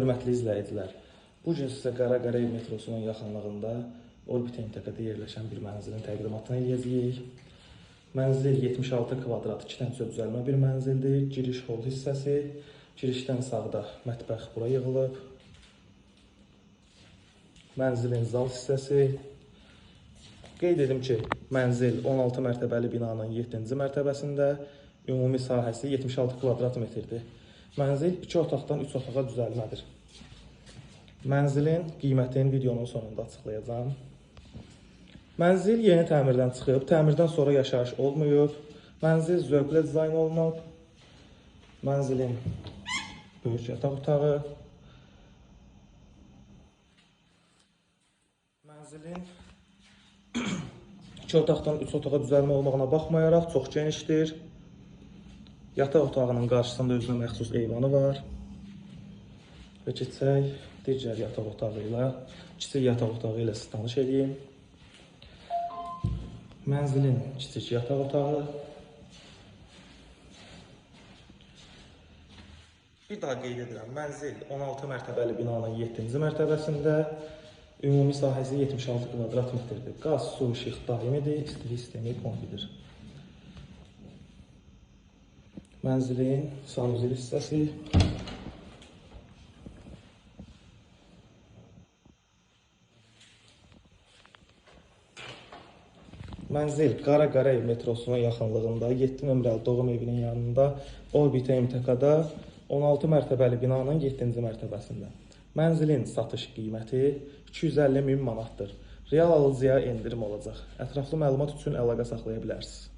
hörmətli izləyicilər, bu gün sizə Qaraqarev metrosunun yaxınlığında Orbit MTK-da yerləşən bir mənzilin təqdimatını edəcəyik. Mənzil 76 kvadrat 2 tənçə düzəlmə bir mənzildir. Giriş hol hissəsi, girişdən sağda mətbəx bura yığılıb. Mənzilin zal hissəsi. Qeyd edim ki, mənzil 16 mərtəbəli binanın 7-ci mərtəbəsində, ümumi sahəsi 76 kvadrat metrdir. Mənzil 2 otaqdan 3 otağa düzəlmədir. Mənzilin qiymətini videonun sonunda açıqlayacağam. Mənzil yeni təmirdən çıxıb, təmirdən sonra yaşayış olmayıb. Mənzil zövqlə dizayn olunub. Mənzilin böyük yataq otağı. Mənzilin 2 otaqdan 3 otağa düzəlmə olmağına baxmayaraq çox genişdir. Yataq otağının qarşısında özünə məxsus eyvanı var. Və keçək digər yataq otağı ilə, kiçik yataq otağı ilə siz tanış edeyim. Mənzilin kiçik yataq otağı. Bir daha qeyd edirəm, mənzil 16 mərtəbəli binanın 7-ci mərtəbəsində, ümumi sahəsi 76 kvadrat metrdir. Qaz, su, işıq daimidir, istilik sistemi kombidir. Mənzilin sanuzel hissəsi. Mənzil Qaraqarev metrosunun yaxınlığında 7 nömrəli doğum evinin yanında Orbit MTK-da 16 mərtəbəli binanın 7-ci mərtəbəsində. Mənzilin satış qiyməti 250 min manatdır. Real alıcıya endirim olacaq. Ətraflı məlumat üçün əlaqə saxlaya bilərsiniz.